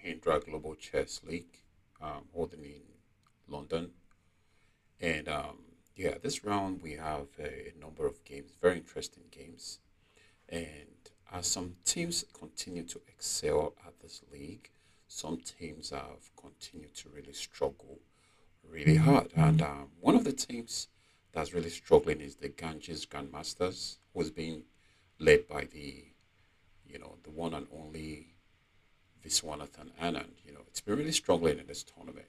Indra Global Chess League, holding in London. And yeah, this round we have a number of games, very interesting games. And as some teams continue to excel at this league, some teams have continued to really struggle really hard. And one of the teams that's really struggling is the Ganges Grandmasters, who's being led by the one and only Viswanathan Anand. It's been really struggling in this tournament.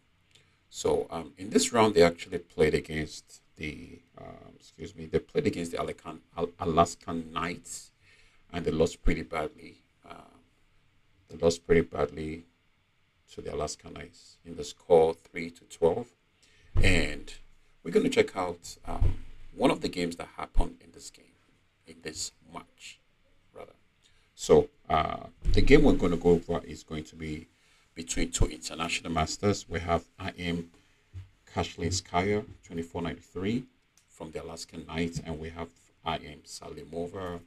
So in this round, they actually played against they played against the Alaskan Knights, and they lost pretty badly. They lost pretty badly to the Alaskan Knights in the score 3-12. And we're going to check out one of the games that happened in this match, rather. So the game we're going to go over is going to be between two international masters. We have IM Kashlinkaya, 2493 from the Alaskan Knights, and we have IM Salimova,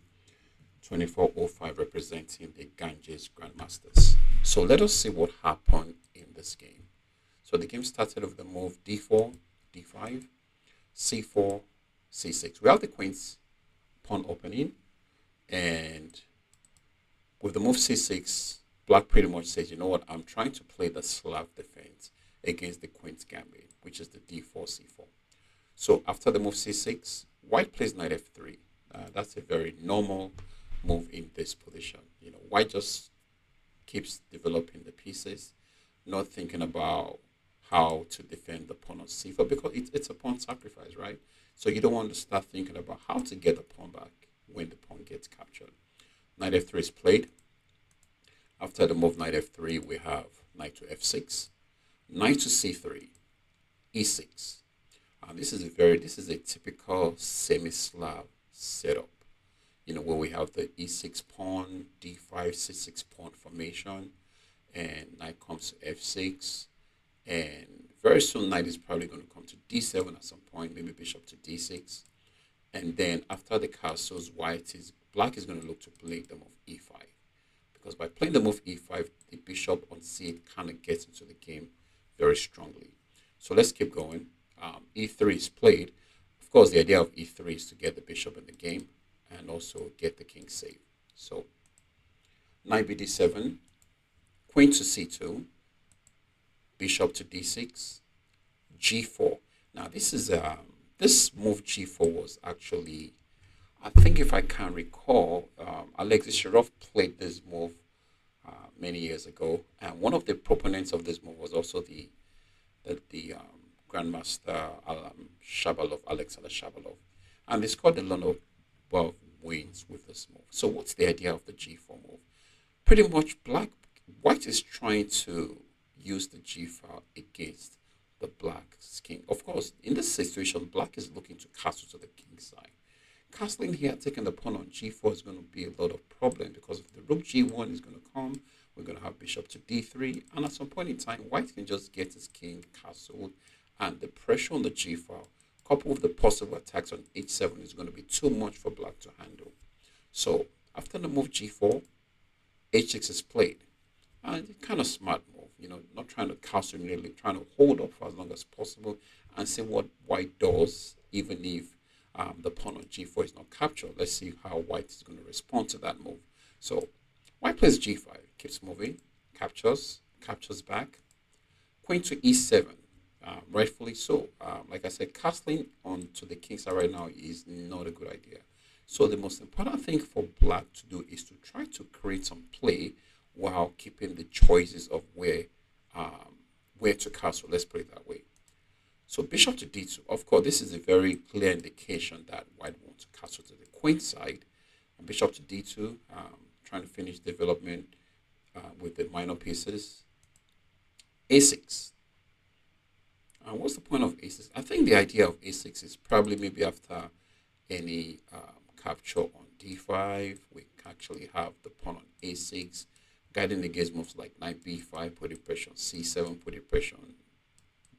2405 representing the Ganges Grandmasters. So let us see what happened in this game. So the game started with the move d4, d5, c4, c6. We have the queens pawn opening, and with the move c6, black pretty much says, you know what, I'm trying to play the Slav defense against the queen's gambit, which is the d4, c4. So after the move c6, white plays knight f3. That's a very normal move in this position. White just keeps developing the pieces, not thinking about how to defend the pawn on c4 because it's a pawn sacrifice, right? So you don't want to start thinking about how to get the pawn back when the pawn gets captured. Knight f3 is played. After the move knight f3, we have knight to f6, knight to c3, e6. This is a typical semi-Slav setup. Where we have the e6 pawn, d5, c6 pawn formation, and knight comes to f6, and very soon knight is probably going to come to d7 at some point, maybe bishop to d6, and then after the castles, black is going to look to play the move e5, because by playing the move e5, the bishop on c8 kind of gets into the game very strongly. So let's keep going. E3 is played. Of course, the idea of e3 is to get the bishop in the game and also get the king safe. So knight bd7, queen to c2, bishop to d6, g4. Now this move g4 was actually, I think if I can recall, Alexei Shirov played this move many years ago, and one of the proponents of this move was also the Grandmaster Shabalov, Alexander Shabalov, and they scored a lot of wins with this move. So what's the idea of the g4 move? Pretty much white is trying to use the g file against the black's king. Of course, in this situation, black is looking to castle to the king's side. Castling here, taking the pawn on g4 is going to be a lot of problem because if the rook g1 is going to come, we're going to have bishop to d3, and at some point in time, white can just get his king castled, and the pressure on the g file, coupled with the possible attacks on h7, is going to be too much for black to handle. So after the move g4, h6 is played, and it's kind of smart move. Not trying to castle immediately, trying to hold up for as long as possible and see what white does, even if the pawn on g4 is not captured. Let's see how white is going to respond to that move. So white plays g5, keeps moving, captures back, queen to e7, rightfully so. Like I said, castling onto the king side right now is not a good idea. So the most important thing for black to do is to try to create some play while keeping the choices of where to castle. Let's put it that way. So bishop to d2. Of course, this is a very clear indication that white wants to castle to the queen side. And bishop to d2, trying to finish development with the minor pieces. a6. And what's the point of a6? I think the idea of a6 is probably maybe after any capture on d5, we actually have the pawn on a6, guiding against moves like knight b5, putting pressure on c7, putting pressure on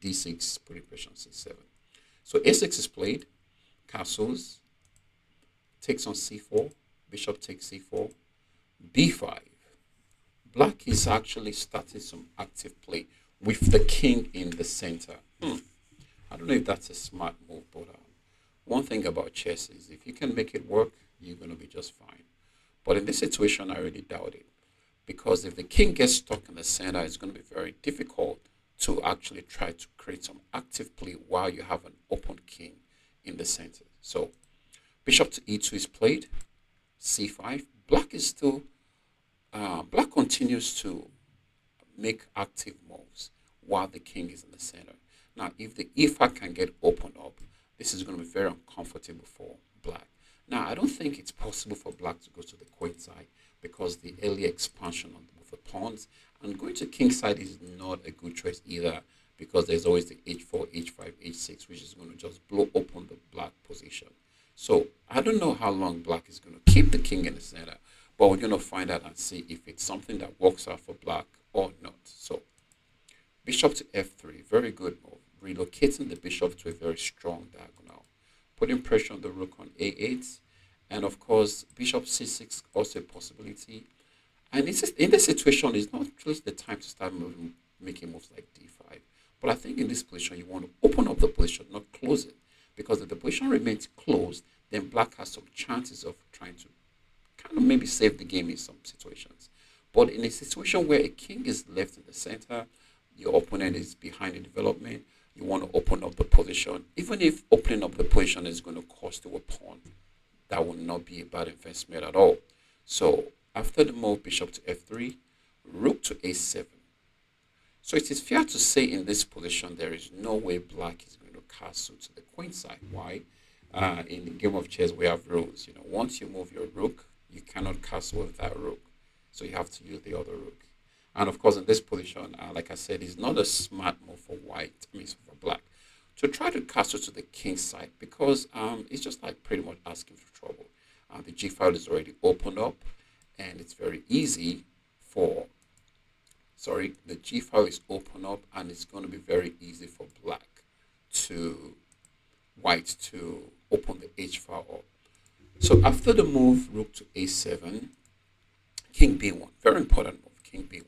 d6, putting pressure on c7. So a6 is played, castles, takes on c4, bishop takes c4, b5, black is actually starting some active play with the king in the center. I don't know if that's a smart move, but one thing about chess is if you can make it work, you're going to be just fine. But in this situation, I really doubt it. Because if the king gets stuck in the center, it's going to be very difficult to actually try to create some active play while you have an open king in the center. So bishop to e2 is played, c5. Black continues to make active moves while the king is in the center. Now, if the e5 can get opened up, this is going to be very uncomfortable for black. Now, I don't think it's possible for black to go to the queen side because the early expansion of the pawns, and going to king side is not a good choice either because there's always the h4, h5, h6, which is going to just blow open the black position. So I don't know how long black is going to keep the king in the center, but we're going to find out and see if it's something that works out for black or not. So bishop to f3, very good move. Relocating the bishop to a very strong diagonal, putting pressure on the rook on a8, and of course bishop c6 also a possibility. And it's just, in this situation, it's not just the time to start making moves like d5. But I think in this position, you want to open up the position, not close it, because if the position remains closed, then black has some chances of trying to kind of maybe save the game in some situations. But in a situation where a king is left in the center, your opponent is behind in development, you want to open up the position. Even if opening up the position is going to cost you a pawn, that will not be a bad investment at all. So after the move bishop to f3, rook to a7. So it is fair to say in this position there is no way black is going to castle to the queen side. Why? In the game of chess we have rules. Once you move your rook, you cannot castle with that rook. So you have to use the other rook. And of course, in this position, like I said, it's not a smart move for for black, to try to castle to the king side because it's just like pretty much asking for trouble. The g file is already opened up, and it's very easy for, the g file is open up, and it's going to be very easy for white to open the h file up. So after the move rook to a7, king b1, very important move, king b1.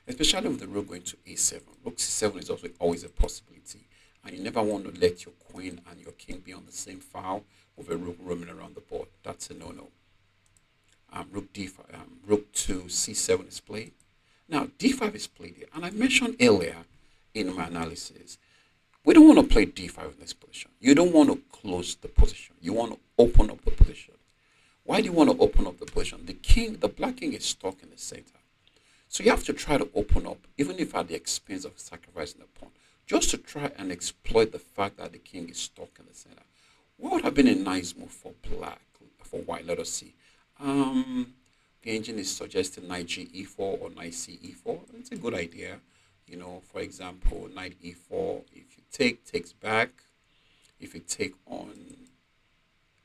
Especially with the rook going to a7. Rook c7 is also always a possibility. And you never want to let your queen and your king be on the same file with a rook roaming around the board. That's a no-no. Rook d5, rook to c7 is played. Now, d5 is played here. And I mentioned earlier in my analysis, we don't want to play d5 in this position. You don't want to close the position. You want to open up the position. Why do you want to open up the position? The black king is stuck in the center. So you have to try to open up, even if at the expense of sacrificing the pawn, just to try and exploit the fact that the king is stuck in the center. What would have been a nice move for white? Let us see. The engine is suggesting knight g e4 or knight c e4. It's a good idea. For example, knight e4, if you takes back. If you take on,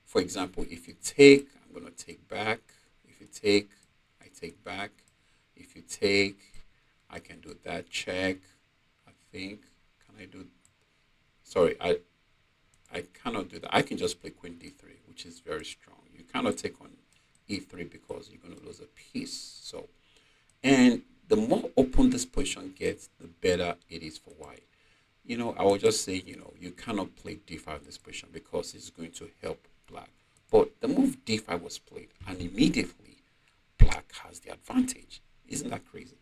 for example, if you take, I'm going to take back. If you take, I take back. If you take, I can do that check, I think. Can I do, sorry, I cannot do that. I can just play queen d3, which is very strong. You cannot take on e3 because you're going to lose a piece. So, and the more open this position gets, the better it is for white. I will just say, you cannot play d5 in this position because it's going to help black. But the move d5 was played, and immediately black has the advantage. Isn't that crazy?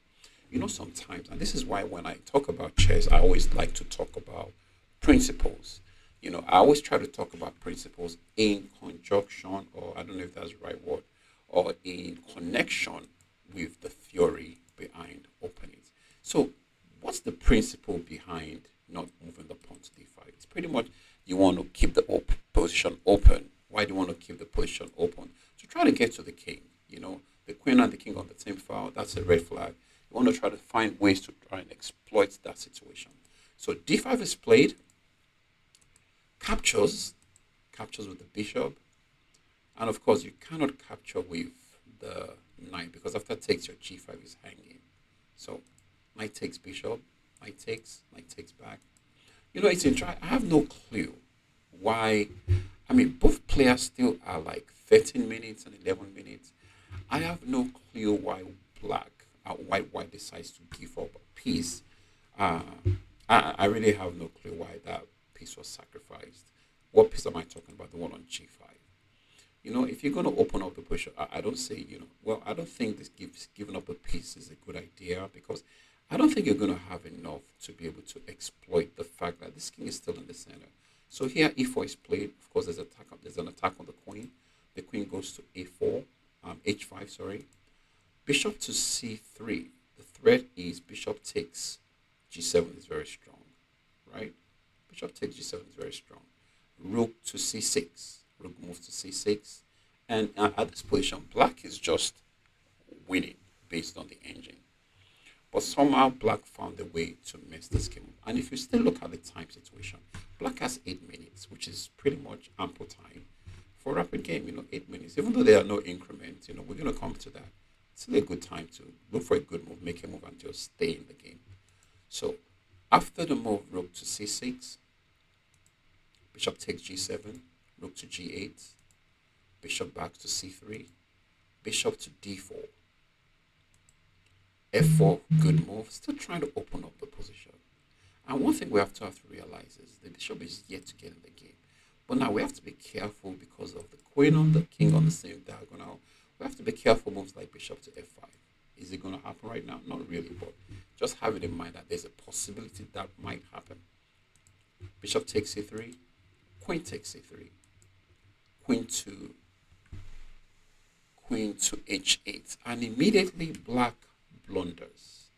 Sometimes, and this is why when I talk about chess, I always like to talk about principles. I always try to talk about principles in conjunction, or I don't know if that's the right word, or in connection with the theory behind openings. So what's the principle behind not moving the pawn to d5? It's pretty much you want to keep the position open. Why do you want to keep the position open? To try to get to the king, the queen and the king on the same file, that's a red flag. You want to try to find ways to try and exploit that situation. So d5 is played, captures with the bishop, and of course you cannot capture with the knight because after takes your g5 is hanging. So knight takes bishop, knight takes back. It's interesting. I have no clue why. Both players still are like 13 minutes and 11 minutes. I have no clue why black white decides to give up a piece, uh, I really have no clue why that piece was sacrificed. What piece am I talking about? The one on g5. If you're going to open up the position, I don't say, well, I don't think giving up a piece is a good idea because I don't think you're going to have enough to be able to exploit the fact that this king is still in the center. So here, e4 is played. Of course, there's an attack on the queen. The queen goes to a4, h5, sorry. Bishop to c3. The threat is bishop takes g7 is very strong, right? Bishop takes g7 is very strong. Rook to c6. Rook moves to c6. And at this position, black is just winning based on the engine. But somehow black found a way to mess this game up. And if you still look at the time situation, black has 8 minutes, which is pretty much ample time for a rapid game, 8 minutes. Even though there are no increments, we're going to come to that. It's still a good time to look for a good move, make a move, and just stay in the game. So after the move, rook to c6, bishop takes g7, rook to g8, bishop back to c3, bishop to d4, f4, good move, still trying to open up the position. And one thing we have to realize is the bishop is yet to get in the game. But now we have to be careful because of the queen on the king on the same diagonal. We have to be careful moves like bishop to f5. Is it going to happen right now? Not really, but just have it in mind that there's a possibility that might happen. Bishop takes c3, queen takes c3, queen to h8, and immediately black blunders.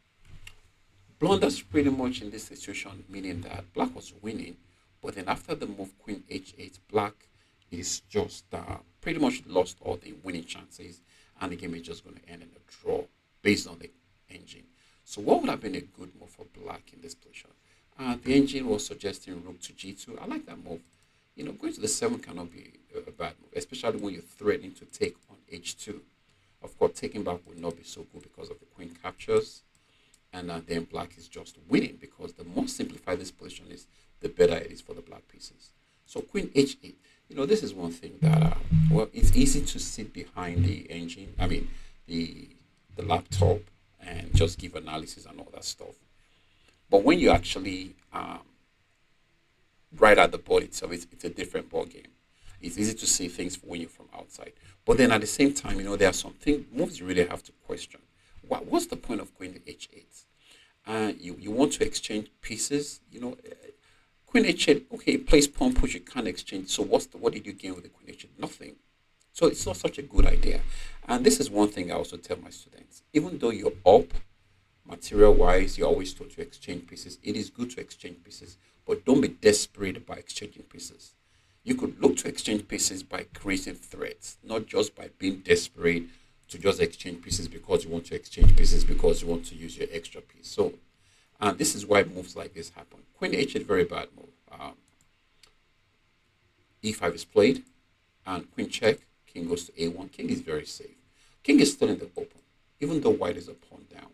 Blunders pretty much in this situation, meaning that black was winning, but then after the move queen h8, black is just pretty much lost all the winning chances, and the game is just going to end in a draw based on the engine. So what would have been a good move for black in this position? The engine was suggesting rook to g2. I like that move. Going to the 7 cannot be a bad move, especially when you're threatening to take on h2. Of course, taking back will not be so good because of the queen captures. And then black is just winning because the more simplified this position is, the better it is for the black pieces. So queen h8. This is one thing that, well, it's easy to sit behind the engine, the laptop, and just give analysis and all that stuff. But when you actually right at the board itself, it's a different ball game. It's easy to see things when you're from outside. But then at the same time, there are some moves you really have to question. What's the point of queen to h8? You want to exchange pieces, queen h8, okay, plays pawn push, you can't exchange. So what did you gain with the queen h8? Nothing. So it's not such a good idea. And this is one thing I also tell my students. Even though you're up material-wise, you're always told to exchange pieces. It is good to exchange pieces, but don't be desperate by exchanging pieces. You could look to exchange pieces by creating threats, not just by being desperate to just exchange pieces because you want to exchange pieces because you want to use your extra piece. So, and this is why moves like this happen. Queen h8, very bad move. e5 is played, and queen check, king goes to a1. King is very safe. King is still in the open, even though white is a pawn down.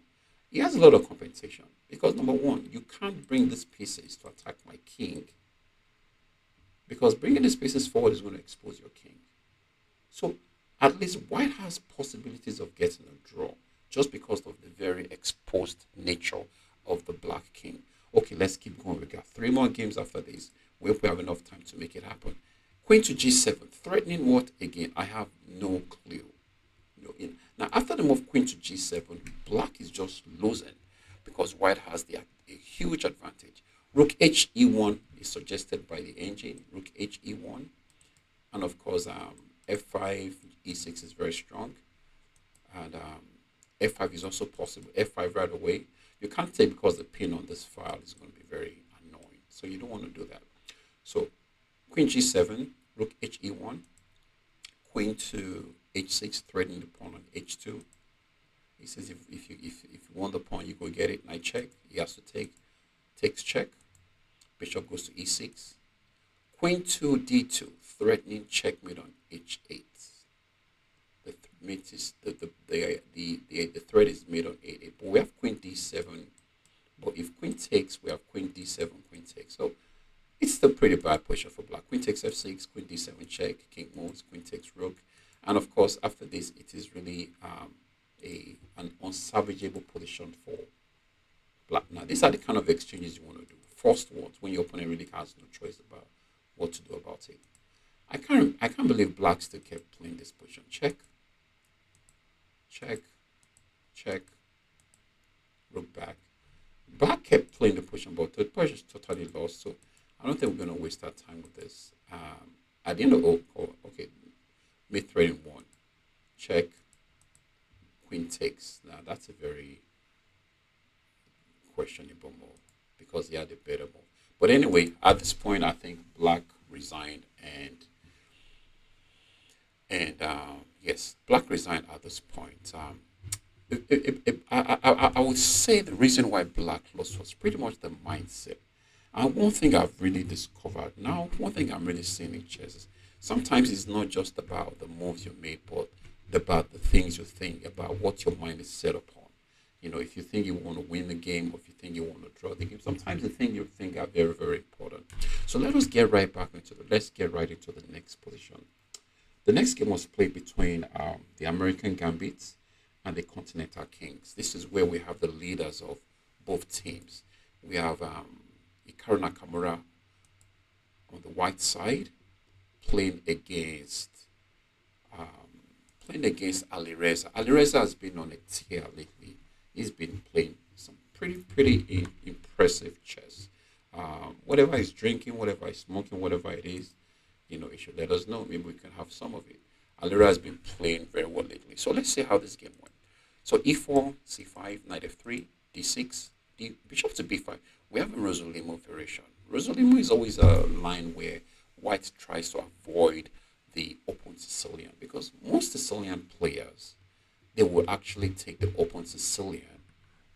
He has a lot of compensation because, number one, you can't bring these pieces to attack my king because bringing these pieces forward is going to expose your king. So at least white has possibilities of getting a draw just because of the very exposed nature of the black king. Okay, let's keep going. We got 3 more games after this. We hope we have enough time to make it happen. Queen to g7, threatening what again? I have no clue. Now, after the move queen to g7, black is just losing because white has a huge advantage. Rook h e1 is suggested by the engine. Rook h e1, and of course f5 e6 is very strong, and f5 is also possible. f5 right away. You can't take because the pin on this file is going to be very annoying, so you don't want to do that. So queen g7, rook h e1, queen to h6, threatening the pawn on h2. He says if you want the pawn, you go get it. Knight check. He has to takes check. Bishop goes to e6. Queen to d2, threatening checkmate on h8. The mate is the threat is made on a8. But we have queen d7. But if queen takes, we have queen d7, queen takes. So it's still pretty bad position for black. Queen takes f6, queen d7 check, king moves, queen takes rook. And of course, after this, it is really an unsalvageable position for black. Now, these are the kind of exchanges you want to do. First ones, when your opponent really has no choice about what to do about it. I can't believe black still kept playing this position. Check, check, check, rook back. Black kept playing the position, but the position is totally lost. So I don't think we're gonna waste our time with this. At the end of okay, mid thread in one. Check, queen takes. Now that's a very questionable move because he had a better move. But anyway, at this point, I think black resigned and yes, black resigned at this point. I would say the reason why black lost was pretty much the mindset. And one thing I've really discovered now, one thing I'm really seeing in chess is sometimes it's not just about the moves you made, but about the things you think, about what your mind is set upon. If you think you want to win the game or if you think you want to draw the game, sometimes the things you think are very, very important. So let's get right into the next position. The next game was played between the American Gambits and the Continental Kings. This is where we have the leaders of both teams. We have Hikaru Nakamura on the white side um, playing against Alireza. Alireza has been on a tear lately. He's been playing some pretty impressive chess. Whatever he's drinking, whatever he's smoking, whatever it is, he should let us know. Maybe we can have some of it. Alireza has been playing very well lately. So let's see how this game went. So e4, c5, knight f3, d6, bishop to b5. We have a Rosolimo variation. Rosolimo is always a line where white tries to avoid the open Sicilian because most Sicilian players, they will actually take the open Sicilian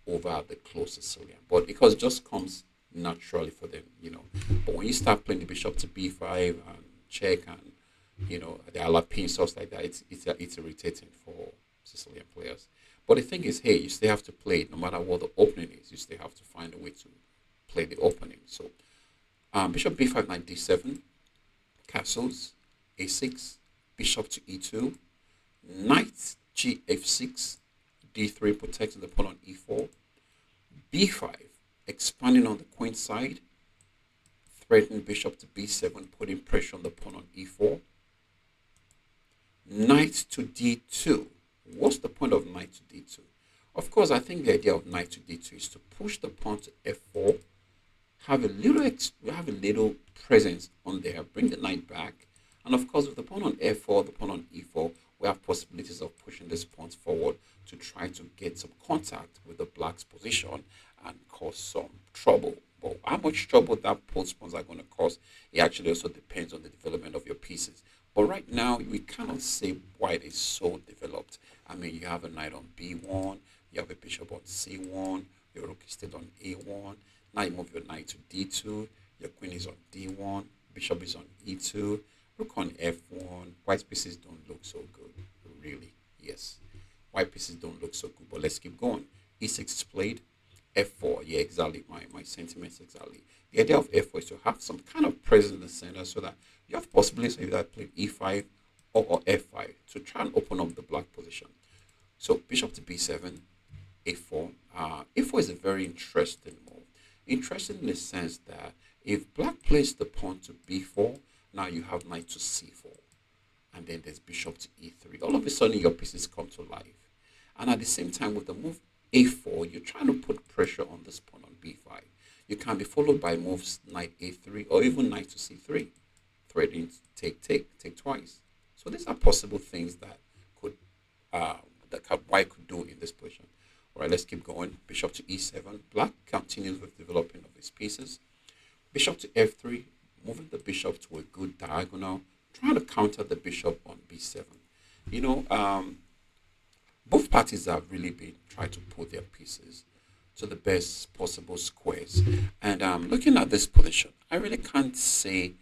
over the close Sicilian. But because it just comes naturally for them. But when you start playing the bishop to b5 and check and the Alapin stuff like that, it's irritating for Sicilian players. But the thing is, hey, you still have to play it no matter what the opening is. You still have to find a way to play the opening. So bishop b5, knight d7, castles, a6, bishop to e2, knight gf6, d3 protecting the pawn on e4, b5 expanding on the queen side, threatening bishop to b7, putting pressure on the pawn on e4, knight to d2. What's the point of knight to d2? Of course, I think the idea of knight to d2 is to push the pawn to f4, have a little presence on there, bring the knight back, and of course, with the pawn on f4, the pawn on e4, we have possibilities of pushing this pawn forward to try to get some contact with the black's position and cause some trouble. But how much trouble that pawns are going to cause, it actually also depends on the development of your pieces. But right now, we cannot say white is so developed. I mean, you have a knight on b1, you have a bishop on c1, your rook is still on a1. Now you move your knight to d2, your queen is on d1, bishop is on e2, rook on f1. White pieces don't look so good, really. Yes, white pieces don't look so good. But let's keep going. e6 is played, f4. Yeah, exactly. My sentiments exactly. The idea of f4 is to have some kind of presence in the center so that you have possibilities of either playing e5 or f5 to try and open up the black position. So bishop to b7, a4. A4 is a very interesting move. Interesting in the sense that if black plays the pawn to b4, now you have knight to c4. And then there's bishop to e3. All of a sudden, your pieces come to life. And at the same time, with the move a4, you're trying to put pressure on this pawn on b5. You can be followed by moves knight a3 or even knight to c3. Threatening take twice. So these are possible things that could white could do in this position. All right, let's keep going. Bishop to e7. Black continues with developing of his pieces. Bishop to f3, moving the bishop to a good diagonal, trying to counter the bishop on b7. Both parties have really been trying to put their pieces to the best possible squares. And looking at this position, I really can't say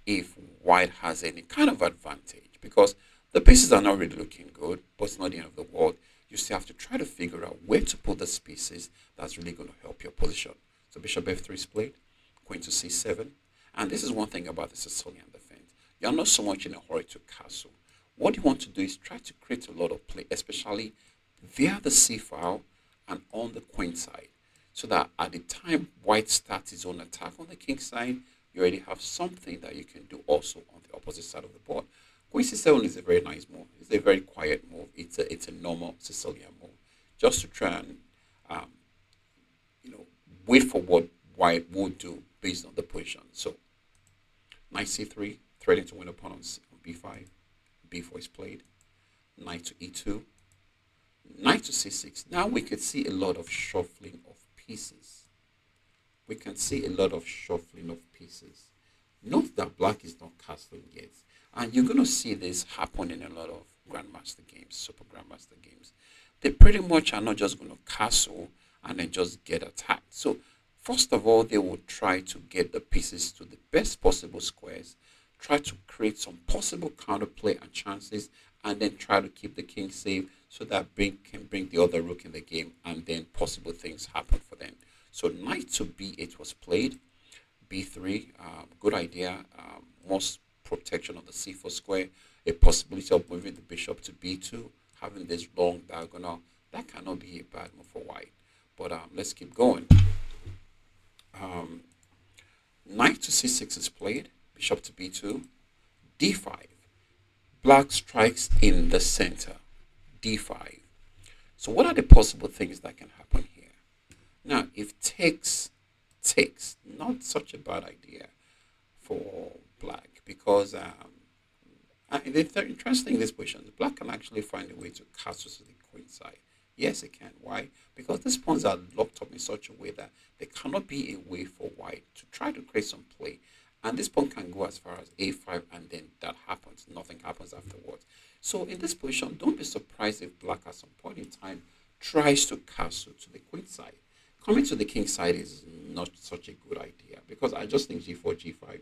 if white has any kind of advantage because the pieces are not really looking good, but it's not the end of the world. You still have to try to figure out where to put the pieces that's really going to help your position. So bishop f3 is played, queen to c7. And this is one thing about the Sicilian defense. You're not so much in a hurry to castle. What you want to do is try to create a lot of play, especially via the c file and on the queen side. So that at the time white starts his own attack on the king side, you already have something that you can do also on the opposite side of the board. Queen c7 is a very nice move. It's a very quiet move. It's a normal Sicilian move, just to try and um, wait for what white would do based on the position. So knight c3, threatening to win a pawn on b5. b4 is played. Knight to e2. Knight to c6. Now we could see a lot of shuffling of pieces. We can see a lot of shuffling of pieces. Note that black is not castling yet. And you're going to see this happen in a lot of Grandmaster games, Super Grandmaster games. They pretty much are not just going to castle and then just get attacked. So first of all, they will try to get the pieces to the best possible squares, try to create some possible counterplay and chances, and then try to keep the king safe so that can bring the other rook in the game, and then possible things happen for them. So knight to b8 was played. b3, good idea. Most protection of the c4 square, a possibility of moving the bishop to b2, having this long diagonal. That cannot be a bad move for white. But let's keep going. Knight to c6 is played. Bishop to b2. d5. Black strikes in the center. d5. So what are the possible things that can happen here? Now, if takes, not such a bad idea for black, because it's interesting in this position. Black can actually find a way to castle to the queen side. Yes, it can. Why? Because these pawns are locked up in such a way that there cannot be a way for white to try to create some play. And this pawn can go as far as a5, and then that happens. Nothing happens afterwards. So in this position, don't be surprised if black at some point in time tries to castle to the queen side. Coming to the king side is not such a good idea, because I just think g4, g5,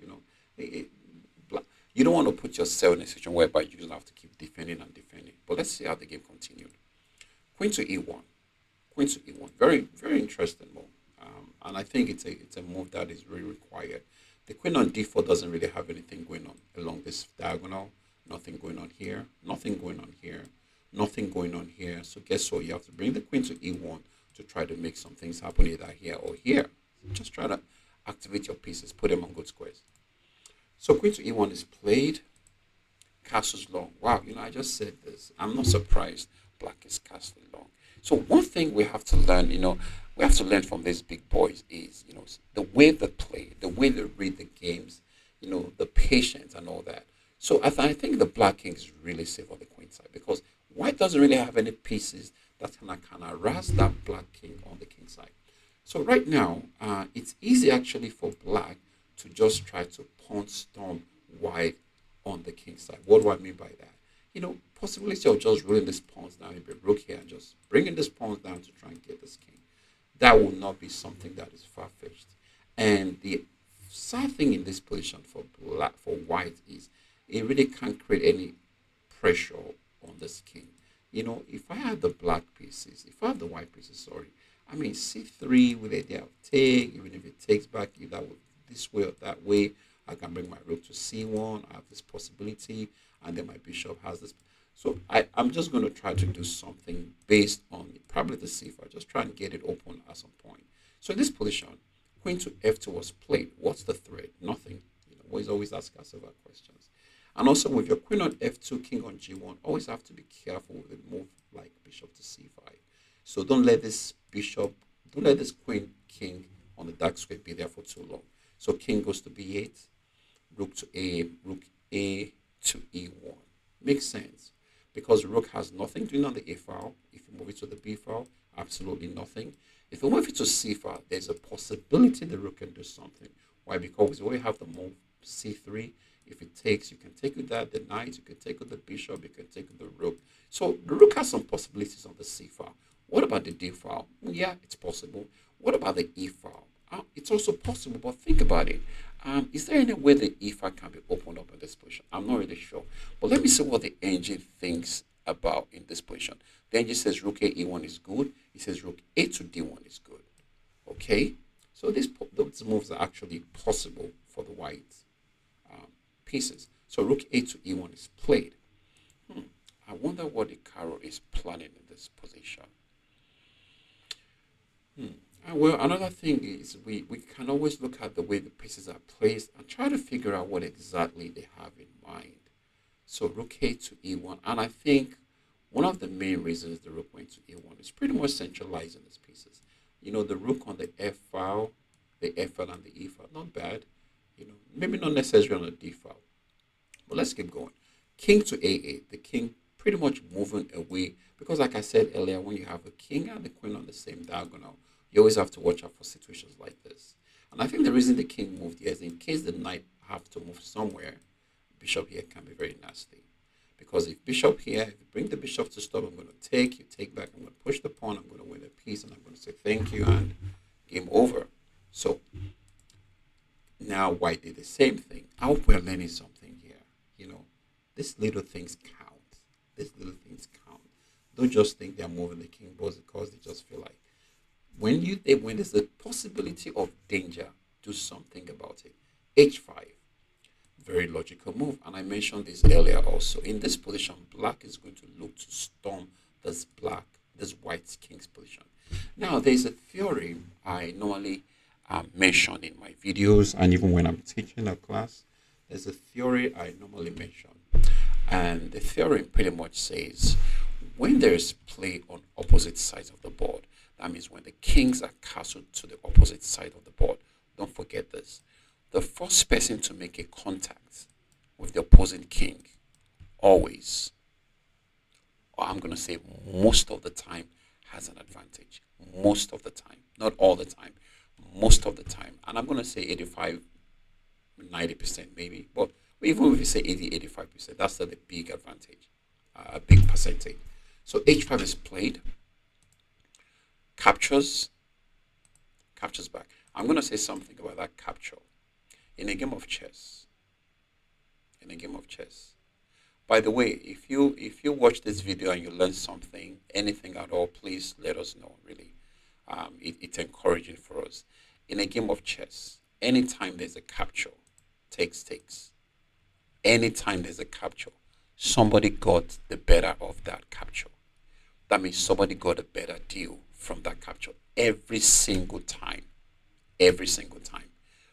you don't want to put yourself in a situation whereby you just have to keep defending and defending. But let's see how the game continued. Queen to e1. Queen to e1. Very, very interesting move. And I think it's a move that is really required. The queen on d4 doesn't really have anything going on along this diagonal. Nothing going on here. Nothing going on here. Nothing going on here. So guess what? You have to bring the queen to e1 to try to make some things happen either here or here. Just try to activate your pieces. Put them on good squares. So queen to e1 is played. Castles long. Wow, I just said this. I'm not surprised black is castling long. So one thing we have to learn, we have to learn from these big boys is, the way they play, the way they read the games, the patience and all that. So I think the black king is really safe on the queen side, because white doesn't really have any pieces that can harass that black king on the king side. So right now, it's easy actually for black to just try to pawn storm white on the king side. What do I mean by that? Possibility of just rolling these pawns down, maybe rook here, and just bringing these pawns down to try and get this king. That will not be something that is far-fetched. And the sad thing in this position for white is it really can't create any pressure on this king. If I had the black pieces, if I have the white pieces, sorry, I mean c3 with the idea of take, even if it takes back either this way or that way, I can bring my rook to c1. I have this possibility, and then my bishop has this. So I'm just going to try to do something based on probably the c5. Just try and get it open at some point. So in this position, queen to f2 was played. What's the threat? Nothing. We always ask ourselves our questions. And also with your queen on f2, king on g1, always have to be careful with a move like bishop to c5. So don't let this queen king on the dark square be there for too long. So king goes to b8, rook a to e1. Makes sense, because rook has nothing doing on the a file. If you move it to the b file, absolutely nothing. If you move it to c file, there's a possibility the rook can do something. Why? Because we already have the move c3. If it takes, you can take with that the knight, you can take with the bishop, you can take with the rook. So the rook has some possibilities on the c file. What about the d file? Yeah, it's possible. What about the e file? It's also possible, but think about it. Is there any way the e file can be opened up in this position? I'm not really sure. But let me see what the engine thinks about in this position. The engine says rook a e1 is good. It says rook a to d1 is good. Okay? So those moves are actually possible for the white pieces. So rook a to e1 is played. I wonder what Hikaru is planning in this position. Hmm. Well, another thing is we can always look at the way the pieces are placed and try to figure out what exactly they have in mind. So rook a to e1, and I think one of the main reasons the rook went to e1 is pretty much centralizing these pieces. The rook on the f file, the f file and the e file, not bad. Maybe not necessarily on the d file, but let's keep going. King to a8, the king pretty much moving away because, like I said earlier, when you have a king and the queen on the same diagonal, you always have to watch out for situations like this. And I think the reason the king moved here is in case the knight have to move somewhere, bishop here can be very nasty. Because if bishop here, if you bring the bishop to stop, I'm going to take, you take back, I'm going to push the pawn, I'm going to win a piece, and I'm going to say thank you, and game over. So now white did the same thing. I hope we're learning something here. These little things count. These little things count. Don't just think they're moving the king boards because they just feel like when there's a possibility of danger, do something about it. H5, very logical move, and I mentioned this earlier also. In this position, black is going to look to storm this white king's position. Now, there's a theory I normally mention in my videos, and even when I'm teaching a class, there's a theory I normally mention, and the theory pretty much says when there's play on opposite sides of the board, that means when the kings are castled to the opposite side of the board, don't forget this. The first person to make a contact with the opposing king always, or I'm going to say most of the time, has an advantage. Most of the time. Not all the time. Most of the time. And I'm going to say 85, 90% maybe. But even if you say 80, 85%, that's still a big advantage. A big percentage. So h5 is played. Captures back. I'm going to say something about that capture. In a game of chess. By the way, if you watch this video and you learn something, anything at all, please let us know. Really, it's encouraging for us. In a game of chess, anytime there's a capture, takes. Anytime there's a capture, somebody got the better of that capture. That means somebody got a better deal from that capture every single time. Every single time.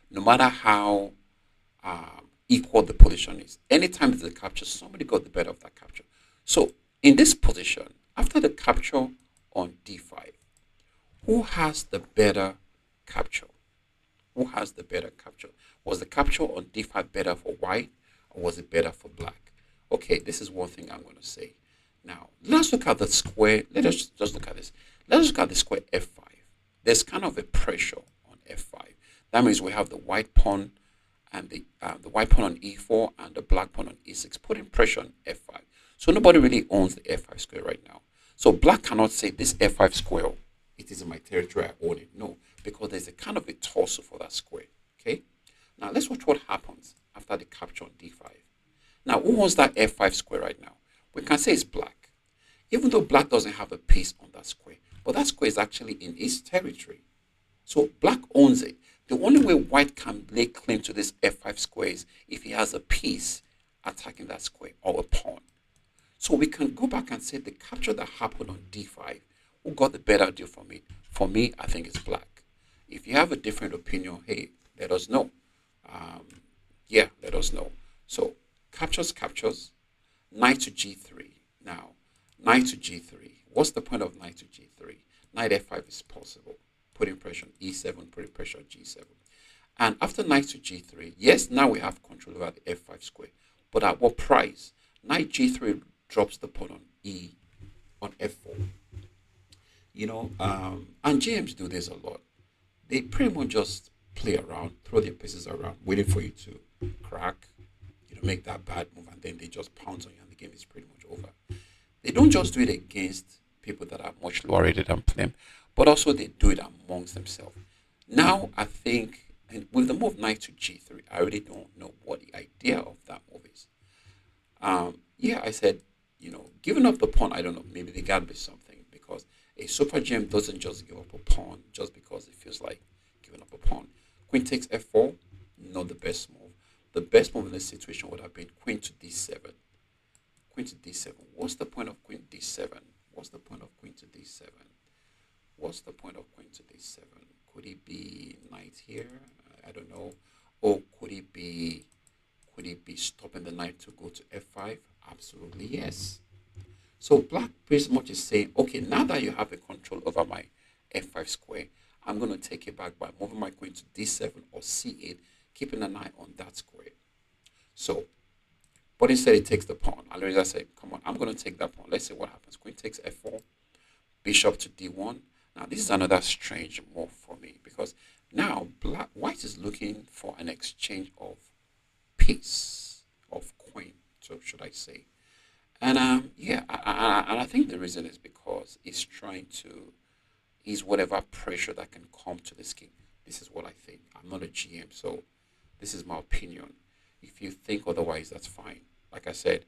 No matter how equal the position is. Anytime there's a capture, somebody got the better of that capture. So in this position, after the capture on d5, who has the better capture? Who has the better capture? Was the capture on d5 better for white or was it better for black? Okay, this is one thing I'm going to say. Now, let's look at the square. Let us just look at this. Let's look at the square f5. There's kind of a pressure on f5. That means we have the white pawn and the white pawn on e4 and the black pawn on e6, putting pressure on f5. So nobody really owns the f5 square right now. So black cannot say this f5 square, it is in my territory, I own it. No, because there's a kind of a torso for that square. Okay. Now let's watch what happens after the capture on d5. Now, who owns that f5 square right now? We can say it's black, even though black doesn't have a piece on that square, but that square is actually in its territory. So black owns it. The only way white can lay claim to this f5 square is if he has a piece attacking that square or a pawn. So we can go back and say the capture that happened on d5, who got the better deal from it? For me, I think it's black. If you have a different opinion, hey, let us know. Let us know. So captures, knight to g3. Now, knight to g3. What's the point of knight to g3? Knight f5 is possible. Putting pressure on e7, putting pressure on g7. And after knight to g3, yes, now we have control over the f5 square. But at what price? Knight g3 drops the pawn on f4. And GMs do this a lot. They pretty much just play around, throw their pieces around, waiting for you to crack, make that bad move, and then they just pounce on you and the game is pretty much over. They don't just do it against people that are much lower rated than them, but also they do it amongst themselves. Now, I think, and with the move knight to g3, I really don't know what the idea of that move is. I said, giving up the pawn, I don't know, maybe there got to be something, because a super gem doesn't just give up a pawn just because it feels like giving up a pawn. Queen takes f4, not the best move. The best move in this situation would have been queen to d7. Queen to d7. What's the Could it be knight here? I don't know. Or could it be stopping the knight to go to f5? Absolutely yes. So black pretty much is saying, okay, now that you have a control over my f5 square, I'm going to take it back by moving my queen to d7 or c8, keeping an eye on that square. So, but instead it takes the pawn. Alireza said, come on, I'm going to take that pawn. Let's see what happens. Queen takes f4, bishop to d1. Now, this is another strange move for me because now white is looking for an exchange of piece, of queen, so should I say. And yeah, and I think the reason is because he's trying to ease whatever pressure that can come to this king. This is what I think. I'm not a GM, so this is my opinion. If you think otherwise, that's fine. Like I said,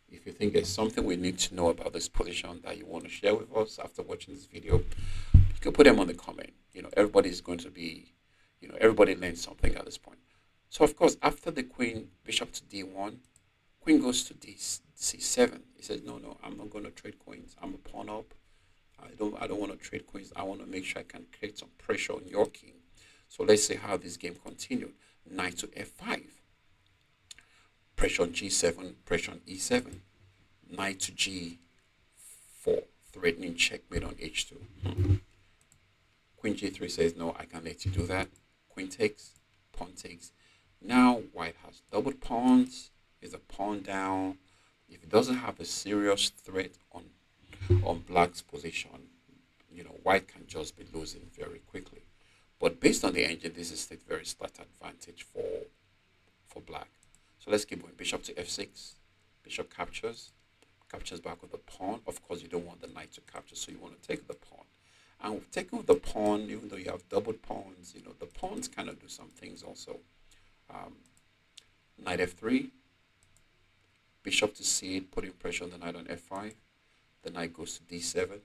if you think there's something we need to know about this position that you want to share with us after watching this video, you can put them on the comment. Everybody's going to be, everybody learns something at this point. So of course, after the queen, bishop to d1, queen goes to c7. He says, no, I'm not going to trade queens. I'm a pawn up. I don't want to trade queens. I want to make sure I can create some pressure on your king. So let's see how this game continued. Knight to f5. Pressure on g7, pressure on e7. Knight to g4, threatening checkmate on h2. Queen g3 says, no, I can't let you do that. Queen takes, pawn takes. Now white has double pawns. Is a pawn down. If it doesn't have a serious threat on black's position, white can just be losing very quickly. But based on the engine, this is still very slight advantage for black. So let's keep going. Bishop to f6. Bishop captures back with the pawn. Of course, you don't want the knight to capture, so you want to take the pawn. And with taking with the pawn, even though you have double pawns, the pawns kind of do some things also. Knight f3. Bishop to c8, putting pressure on the knight on f5. The knight goes to d7.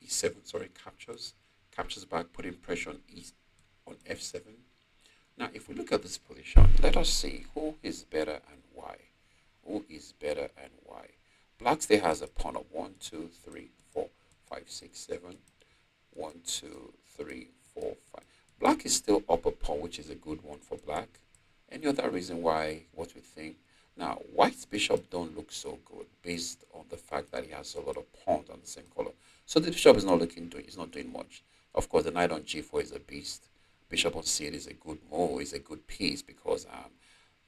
e7, captures back, putting pressure on f7. Now, if we look at this position, let us see who is better and why. Who is better and why? Black still has a pawn of 1, 2, 3, 4, 5, 6, 7. 1, 2, 3, 4, 5. Black is still up a pawn, which is a good one for black. Any other reason why, what we think? Now, white's bishop don't look so good based on the fact that he has a lot of pawns on the same color. So the bishop is not doing much. Of course, the knight on g4 is a beast. Bishop on c8 is a good move, is a good piece because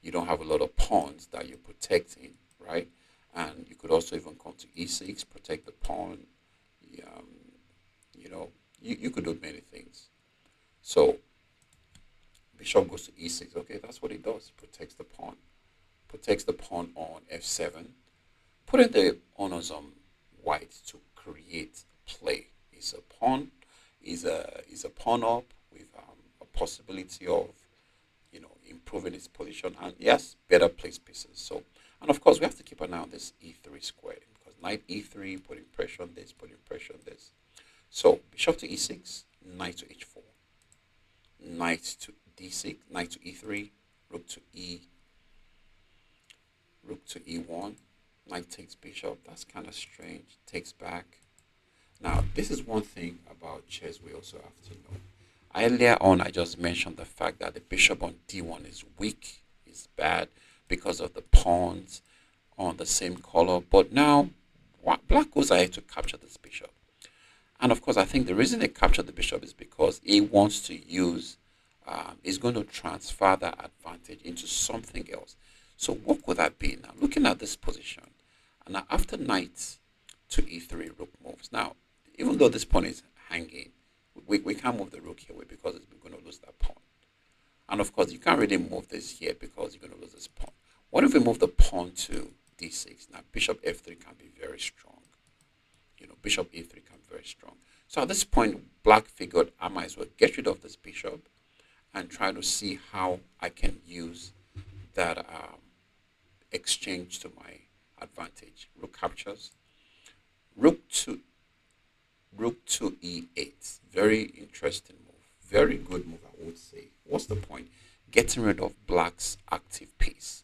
you don't have a lot of pawns that you're protecting, right? And you could also even come to e6, protect the pawn. You could do many things. So bishop goes to e6. Okay, that's what it does. Protects the pawn. Protects the pawn on f7. Putting the honors on white to create play. Is a pawn. Is a pawn up with a possibility of improving its position, and yes, better placed pieces. So, and of course we have to keep an eye on this e3 square because knight e3 putting pressure on this, putting pressure on this. So bishop to e6, knight to h4, knight to d6, knight to e3, rook to e1, knight takes bishop. That's kind of strange. Takes back. Now this is one thing about chess we also have to know. Earlier on, I just mentioned the fact that the bishop on d1 is weak, is bad because of the pawns on the same color. But now, black goes ahead to capture this bishop. And of course, I think the reason they captured the bishop is because he wants to use, is going to transfer that advantage into something else. So what could that be? Now, looking at this position, and now after knight to e3, rook moves. Now, even though this pawn is hanging, we can't move the rook here because we're going to lose that pawn. And of course, you can't really move this here because you're going to lose this pawn. What if we move the pawn to d6? Now, bishop f3 can be very strong. Bishop e3 can be very strong. So at this point, black figured I might as well get rid of this bishop and try to see how I can use that exchange to my advantage. Rook captures. Rook to e8. Very interesting move. Very good move, I would say. What's the point? Getting rid of black's active piece.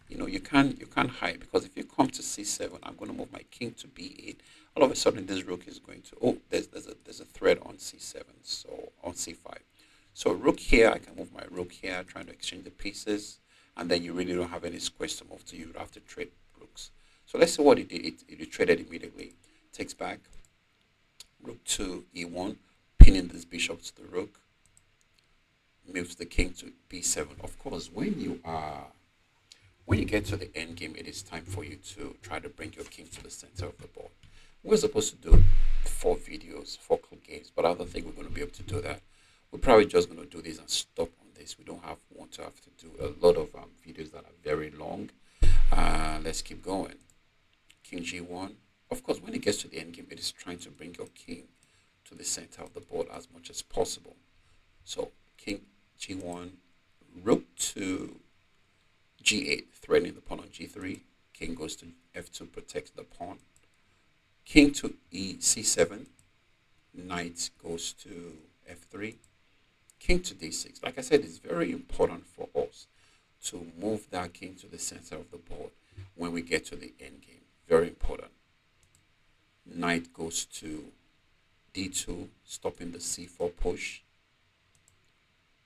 You can't hide because if you come to c7, I'm going to move my king to b8. All of a sudden, this rook is going to there's a threat on c7, so on c5. So rook here, I can move my rook here, trying to exchange the pieces, and then you really don't have any squares to move to. You have to trade rooks. So let's see what it did. It traded immediately. Takes back, rook to e1, pinning this bishop to the rook, moves the king to b7. Of course, when you get to the end game, it is time for you to try to bring your king to the center of the board. We're supposed to do 4 videos, 4 games, but I don't think we're going to be able to do that. We're probably just going to do this and stop on this. We don't want to have to do a lot of videos that are very long. Let's keep going. King g1. Of course, when it gets to the end game, it is trying to bring your king to the center of the board as much as possible. So king g1, rook to g8, threatening the pawn on g3. King goes to f2, protects the pawn. King to c7. Knight goes to f3. King to d6. Like I said, it's very important for us to move that king to the center of the board when we get to the end game. Very important. Knight goes to d2, stopping the c4 push.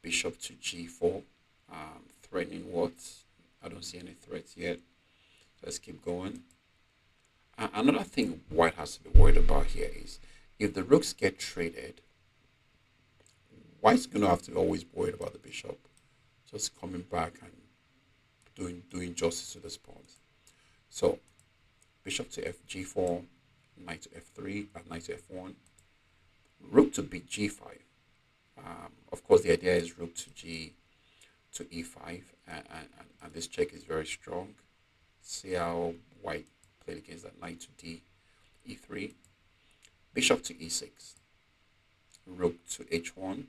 Bishop to g4, threatening what? I don't see any threats yet. Let's keep going. Another thing white has to be worried about here is if the rooks get traded, white's going to have to always be worried about the bishop just coming back and doing justice to this pawn. So bishop to g4, knight to f3, and knight to f1, rook to g5. Of course, the idea is rook to e5, and this check is very strong. See how white played against that knight to e3, bishop to e6, rook to h1,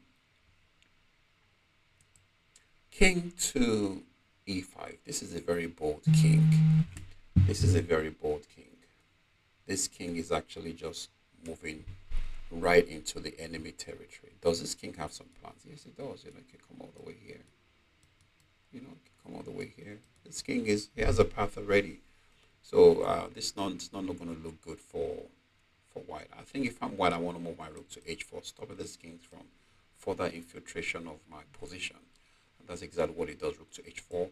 king to e5. This is a very bold king. This is a very bold king. This king is actually just moving right into the enemy territory. Does this king have some plans? Yes, it does. It can come all the way here. It can come all the way here. This king he has a path already. So it's not going to look good for white. I think if I'm white, I want to move my rook to h4, stopping this king from further infiltration of my position. And that's exactly what it does. Rook to h4,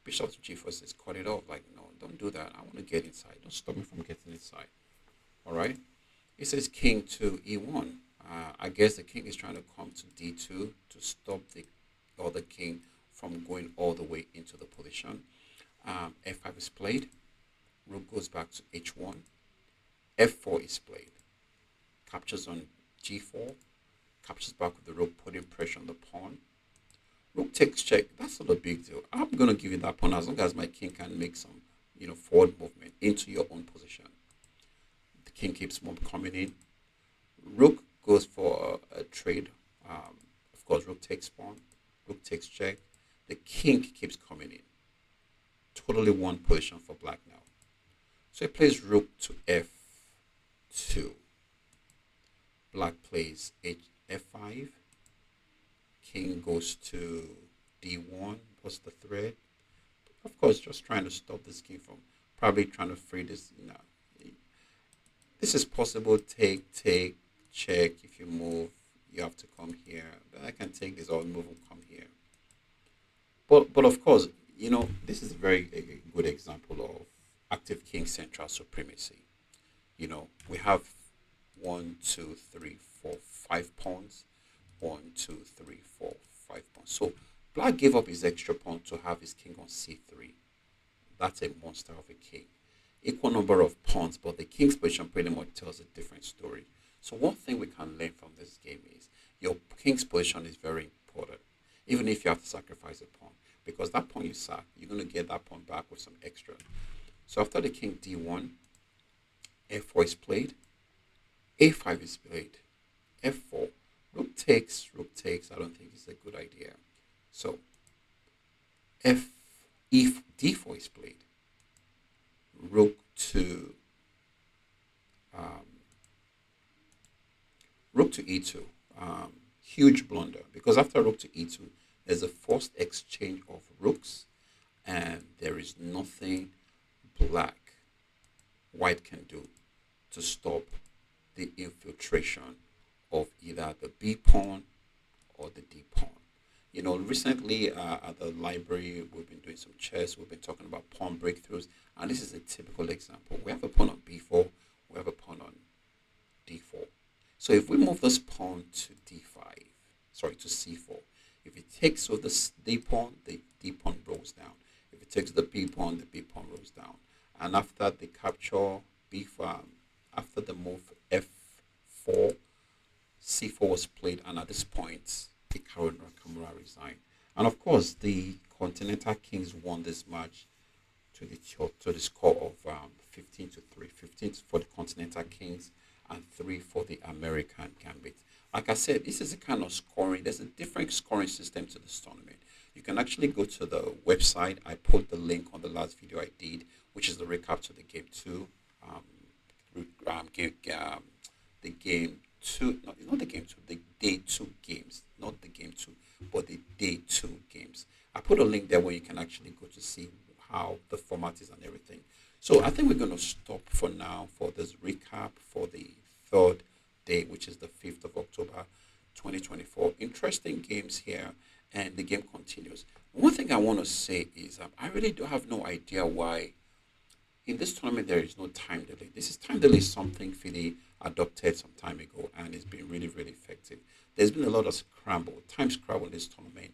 bishop to g4 says cut it off. Like, no, don't do that. I want to get inside. Don't stop me from getting inside. All right. It says king to e1. I guess the king is trying to come to d2 to stop the other king from going all the way into the position. f5 is played. Rook goes back to h1. f4 is played. Captures on g4. Captures back with the rook, putting pressure on the pawn. Rook takes check. That's not a big deal. I'm going to give you that pawn as long as my king can make some, forward movement into your own position. The king keeps coming in. Rook goes for a trade. Of course, rook takes pawn. Rook takes check. The king keeps coming in. Totally one position for black now. So he plays rook to f2. Black plays f5. King goes to d1. What's the threat? Of course, just trying to stop this king from probably trying to free this. This is possible. Take, check. If you move, you have to come here. Then I can take this or move and come here. But of course, this is a very good example of active king central supremacy. We have 1, 2, 3, 4, 5 pawns. 1, 2, 3, 4, 5 pawns. So black gave up his extra pawn to have his king on c3. That's a monster of a king. Equal number of pawns, but the king's position pretty much tells a different story. So one thing we can learn from this game is your king's position is very important, even if you have to sacrifice a pawn, because that pawn you sack, you're going to get that pawn back with some extra. So after the king d1, f4 is played, a5 is played, f4, rook takes. I don't think it's a good idea. So if d4 is played, rook to e2. Huge blunder, because after rook to e2, there's a forced exchange of rooks, and there is nothing white can do to stop the infiltration of either the b pawn or the d pawn. Recently at the library, we've been doing some chess. We've been talking about pawn breakthroughs, and this is a typical example. We have a pawn on b4, we have a pawn on d4. So if we move this pawn to d5, sorry, to c4, if it takes with the d pawn, the d pawn rolls down. If it takes the b pawn, the b pawn rolls down. And after the capture b5, after the move f4, c4 was played, and at this point, Hikaru and Nakamura resigned. And of course, the Continental Kings won this match to the score of 15 to 3. 15 for the Continental Kings and 3 for the American Gambits. Like I said, this is a kind of scoring. There's a different scoring system to this tournament. You can actually go to the website. I put the link on the last video I did, which is the recap to the game two. Game, the game two, not the game two, the day two games, not the game two, but the day two games. I put a link there where you can actually go to see how the format is and everything. So I think we're going to stop for now for this recap for the third day, which is the 5th of October, 2024. Interesting games here, and the game continues. One thing I want to say is I really do have no idea why in this tournament there is no time delay. This is time delay is something FIDE adopted some time ago, and it's been really, really effective. There's been a lot of time scramble in this tournament,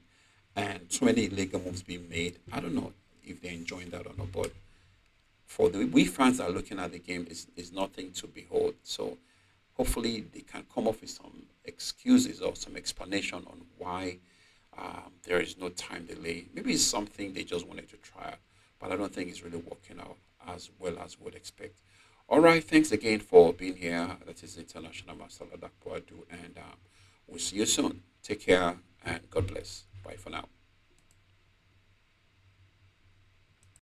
and so many illegal moves being made. I don't know if they're enjoying that or not, but for the we fans that are looking at the game, is nothing to behold. So hopefully they can come up with some excuses or some explanation on why there is no time delay. Maybe it's something they just wanted to try out, but I don't think it's really working out as well as would expect. All right, thanks again for being here. That is International Master Ladakboadu, and we'll see you soon. Take care and God bless.